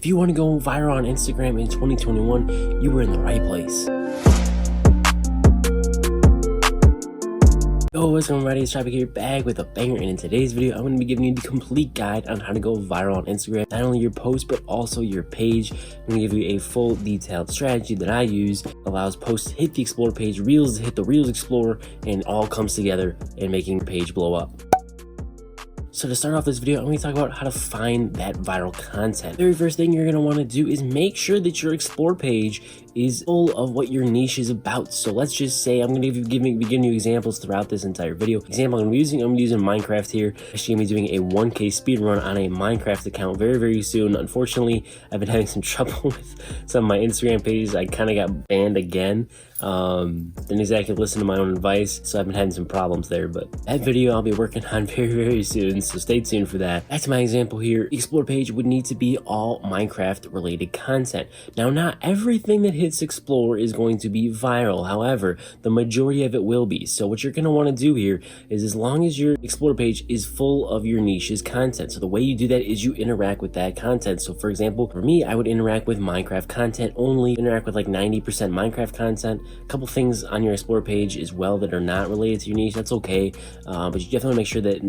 If you want to go viral on Instagram in 2021, you were in the right place. Yo, what's going on, everybody? It's Tropic here, back with a banger, and in today's video, I'm going to be giving you the complete guide on how to go viral on Instagram. Not only your post, but also your page. I'm going to give you a full detailed strategy that I use. Allows posts to hit the Explore page, Reels to hit the Reels Explorer, and it all comes together in making your page blow up. So to start off this video, I'm going to talk about how to find that viral content. The very first thing you're going to want to do is make sure that your Explore page is full of what your niche is about. So let's just say I'm going to be giving you examples throughout this entire video. Example I'm using Minecraft here. Actually, I'm going to be doing a 1K speed run on a Minecraft account very soon. Unfortunately, I've been having some trouble with some of my Instagram pages. I kind of got banned again. Didn't exactly listen to my own advice, so I've been having some problems there, but that video I'll be working on very soon, so stay tuned for that. Back to my example here, Explore page would need to be all Minecraft related content. Now, not everything that hits Explore is going to be viral, however, the majority of it will be. So what you're going to want to do here is, as long as your Explore page is full of your niche's content, so the way you do that is you interact with that content. So for example, for me, I would interact with Minecraft content only, interact with like 90% Minecraft content. A couple things on your Explore page as well that are not related to your niche, that's okay, but you definitely make sure that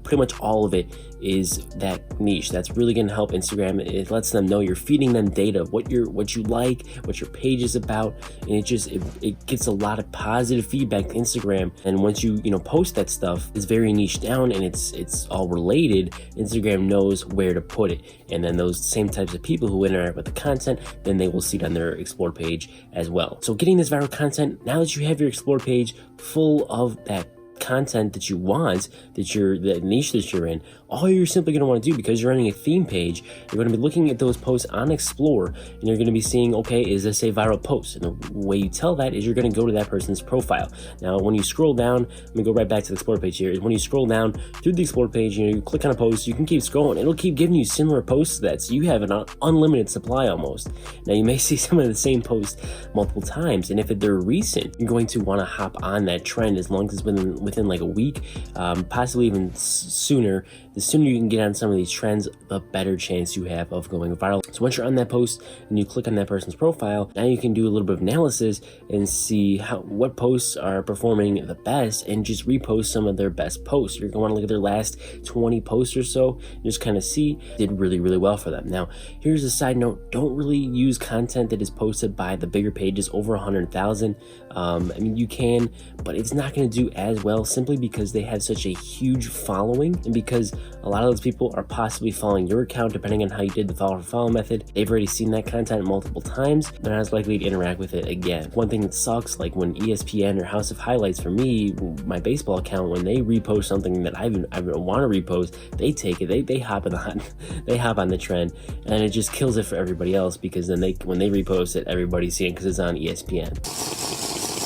pretty much all of it is that niche. That's really going to help Instagram. It lets them know you're feeding them data, what you like, what your page is about, and it gets a lot of positive feedback to Instagram. And once you post that stuff, it's very niche down and it's all related, Instagram knows where to put it, and then those same types of people who interact with the content, then they will see it on their Explore page as well. So getting this viral content, now that you have your Explore page full of that content that you want, the niche that you're in, all you're simply going to want to do, because you're running a theme page, you're going to be looking at those posts on Explore, and you're going to be seeing, okay, is this a viral post? And the way you tell that is you're going to go to that person's profile. Now, when you scroll down, let me go right back to the Explore page here, is when you scroll down through the Explore page, you click on a post, you can keep scrolling, it'll keep giving you similar posts to that, so you have an unlimited supply almost. Now, you may see some of the same posts multiple times, and if they're recent, you're going to want to hop on that trend as long as it's within like a week, possibly even sooner. The sooner you can get on some of these trends, the better chance you have of going viral. So once you're on that post and you click on that person's profile, now you can do a little bit of analysis and see what posts are performing the best, and just repost some of their best posts. You're going to want to look at their last 20 posts or so and just kind of see did really well for them. Now, here's a side note: don't really use content that is posted by the bigger pages over 100,000. I mean, you can, but it's not going to do as well, simply because they have such a huge following, and because a lot of those people are possibly following your account, depending on how you did the follow method. They've already seen that content multiple times, they're not as likely to interact with it again. One thing that sucks, like when ESPN or House of Highlights, for me, my baseball account, when they repost something that I want to repost, they take it, they hop on the trend, and it just kills it for everybody else, because then when they repost it, everybody's seeing it because it's on ESPN.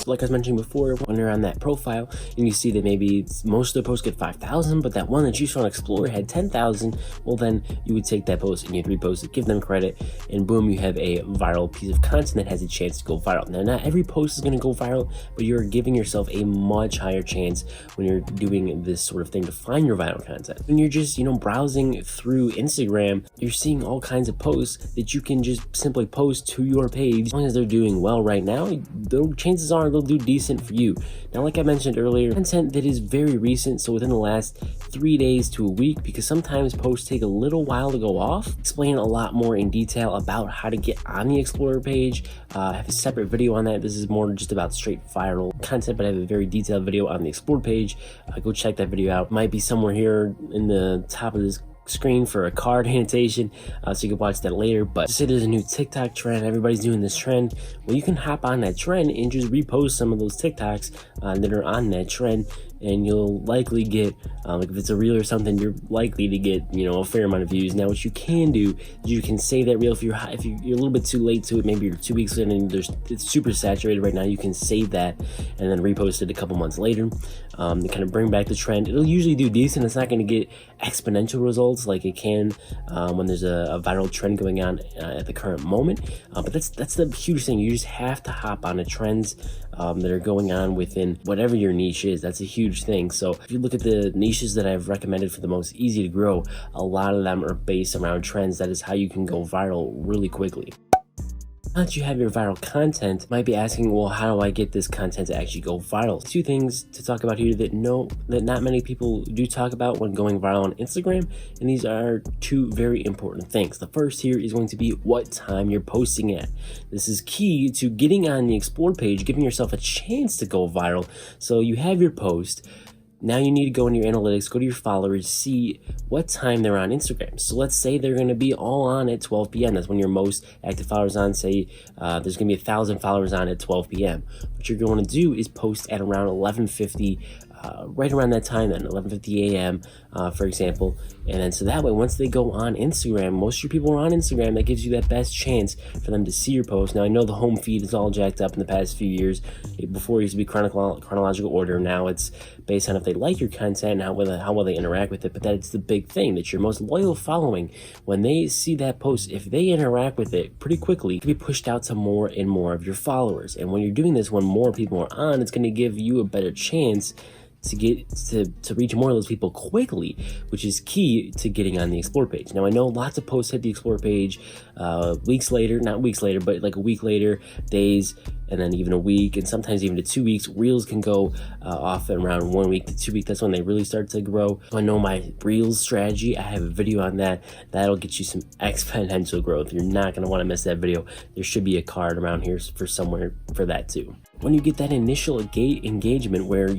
Like I was mentioning before, when you're on that profile and you see that maybe most of the posts get 5,000, but that one that you saw on Explore had 10,000, well, then you would take that post and you'd repost it, give them credit, and boom, you have a viral piece of content that has a chance to go viral. Now, not every post is going to go viral, but you're giving yourself a much higher chance when you're doing this sort of thing to find your viral content. When you're just, browsing through Instagram, you're seeing all kinds of posts that you can just simply post to your page. As long as they're doing well right now, the chances are they'll do decent for you. Now, like I mentioned earlier, content that is very recent, so within the last 3 days to a week, because sometimes posts take a little while to go off. Explain a lot more in detail about how to get on the Explorer page. I have a separate video on that. This is more just about straight viral content, but I have a very detailed video on the Explore page. Go check that video out. Might be somewhere here in the top of this screen for a card annotation, so you can watch that later. But just say there's a new TikTok trend, everybody's doing this trend, well, you can hop on that trend and just repost some of those TikToks that are on that trend, and you'll likely get, like if it's a reel or something, you're likely to get, a fair amount of views. Now, what you can do is you can save that reel if you're a little bit too late to it, maybe you're 2 weeks in and it's super saturated right now, you can save that and then repost it a couple months later to kind of bring back the trend. It'll usually do decent. It's not going to get exponential results like it can when there's a viral trend going on at the current moment, but that's the huge thing. You just have to hop on the trends that are going on within whatever your niche is. That's a huge huge thing. So if you look at the niches that I've recommended for the most easy to grow, a lot of them are based around trends. That is how you can go viral really quickly. Now that you have your viral content, you might be asking, well, how do I get this content to actually go viral? Two things to talk about here that not many people do talk about when going viral on Instagram, and these are two very important things. The first here is going to be what time you're posting at. This is key to getting on the Explore page, giving yourself a chance to go viral. So you have your post. Now you need to go in your analytics, go to your followers, see what time they're on Instagram. So let's say they're going to be all on at 12 p.m. That's when your most active followers on. Say there's going to be 1,000 followers on at 12 p.m. What you're going to do is post at around 11:50, right around that time, then 11:50 a.m. For example. And then so that way, once they go on Instagram, most of your people are on Instagram. That gives you that best chance for them to see your post. Now I know the home feed is all jacked up in the past few years. Before it used to be chronological order. Now it's based on if they like your content and how well they interact with it. But that's the big thing, that your most loyal following, when they see that post, if they interact with it pretty quickly, it can be pushed out to more and more of your followers. And when you're doing this, when more people are on, it's going to give you a better chance to get to reach more of those people quickly, which is key to getting on the Explore page. Now I know lots of posts hit the Explore page weeks later, not weeks later, but like a week later, days, and then even a week, and sometimes even to 2 weeks. Reels can go off at around 1 week to 2 weeks. That's when they really start to grow. I know my Reels strategy, I have a video on that. That'll get you some exponential growth. You're not going to want to miss that video. There should be a card around here for somewhere for that too. When you get that initial engagement where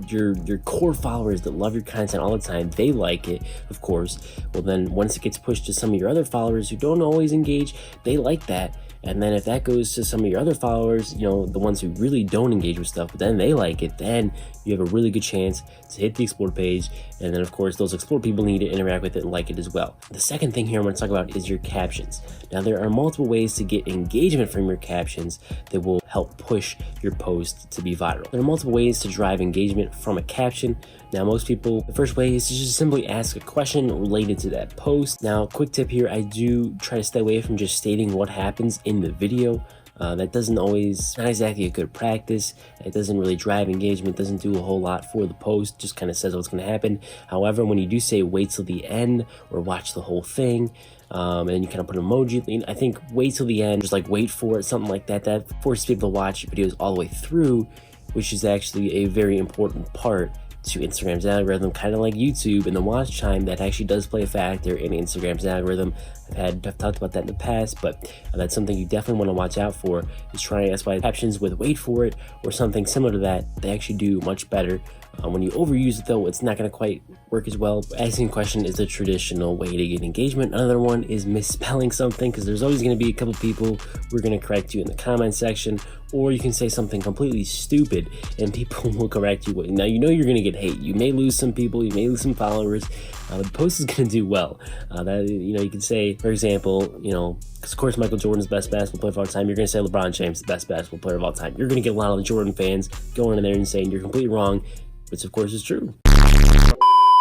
your core followers that love your content all the time, they like it, of course, well then once it gets pushed to some of your other followers who don't always engage, they like that. And then if that goes to some of your other followers, you know, the ones who really don't engage with stuff, but then they like it, then you have a really good chance to hit the Explore page. And then of course, those Explore people need to interact with it and like it as well. The second thing here I'm going to talk about is your captions. Now there are multiple ways to get engagement from your captions that will help push your post to be viral. There are multiple ways to drive engagement from a caption. Now most people, the first way is to just simply ask a question related to that post. Now quick tip here, I do try to stay away from just stating what happens in the video. That doesn't always, not exactly a good practice. It doesn't really drive engagement, doesn't do a whole lot for the post, just kind of says what's going to happen. However, when you do say wait till the end or watch the whole thing, and you kind of put an emoji, I think wait till the end, just like wait for it, something like that, that forces people to watch videos all the way through, which is actually a very important part to Instagram's algorithm, kind of like YouTube and the watch time. That actually does play a factor in Instagram's algorithm. I've talked about that in the past, but that's something you definitely want to watch out for, is trying, that's why captions with wait for it or something similar to that, they actually do much better. When you overuse it though, it's not going to quite work as well. Asking a question is a traditional way to get engagement. Another one is misspelling something, because there's always going to be a couple people who are going to correct you in the comment section, or you can say something completely stupid and people will correct you. Now you know you're going to get hate. You may lose some people, you may lose some followers, but the post is going to do well. You can say, for example, because of course Michael Jordan's the best basketball player of all time. You're going to say LeBron James is the best basketball player of all time. You're going to get a lot of the Jordan fans going in there and saying you're completely wrong, which of course is true.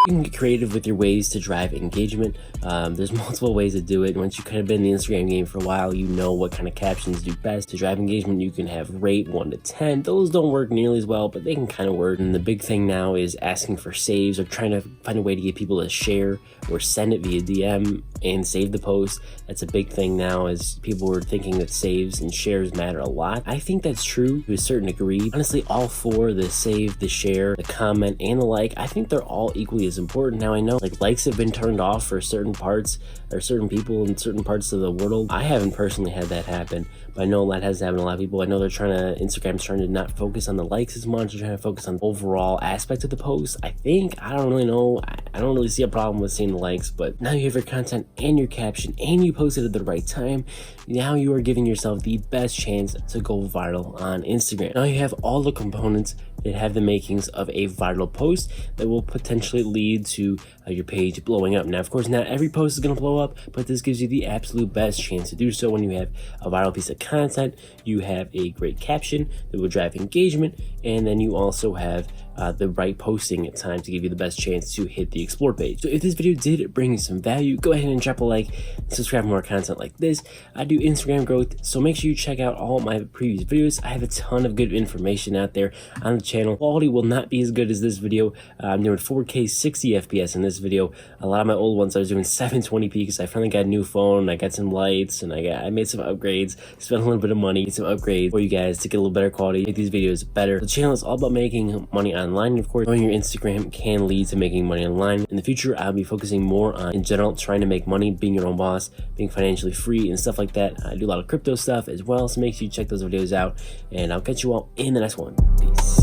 You can get creative with your ways to drive engagement. There's multiple ways to do it. Once you've kind of been in the Instagram game for a while, you know what kind of captions do best. To drive engagement, you can have rate 1 to 10. Those don't work nearly as well, but they can kind of work. And the big thing now is asking for saves, or trying to find a way to get people to share or send it via DM and save the post. That's a big thing now, as people are thinking that saves and shares matter a lot. I think that's true to a certain degree. Honestly, all four, the save, the share, the comment, and the like, I think they're all equally as important. Now I know likes have been turned off for certain parts or certain people in certain parts of the world. I haven't personally had that happen, but I know that has happened to a lot of people. I know Instagram's trying to not focus on the likes as much. They're trying to focus on the overall aspect of the post. I don't really know. I don't really see a problem with seeing the likes, but now you have your content and your caption and you posted at the right time. Now you are giving yourself the best chance to go viral on Instagram. Now you have all the components that have the makings of a viral post that will potentially lead to your page blowing up. Now, of course, not every post is going to blow up, but this gives you the absolute best chance to do so. When you have a viral piece of content, you have a great caption that will drive engagement, and then you also have the right posting time to give you the best chance to hit the explore page. So if this video did bring you some value, go ahead and drop a like and subscribe for more content like this. I do Instagram growth, so make sure you check out all my previous videos. I have a ton of good information out there on the channel. Quality will not be as good as this video. I'm doing 4K 60 FPS in this video. A lot of my old ones I was doing 720p because I finally got a new phone, I got some lights, and I made some upgrades, spent a little bit of money, get some upgrades for you guys to get a little better quality, make these videos better. The channel is all about making money online, and of course, growing your Instagram can lead to making money online. In the future, I'll be focusing more on, in general, trying to make money, being your own boss, being financially free, and stuff like that. I do a lot of crypto stuff as well, so make sure you check those videos out, and I'll catch you all in the next one. Peace.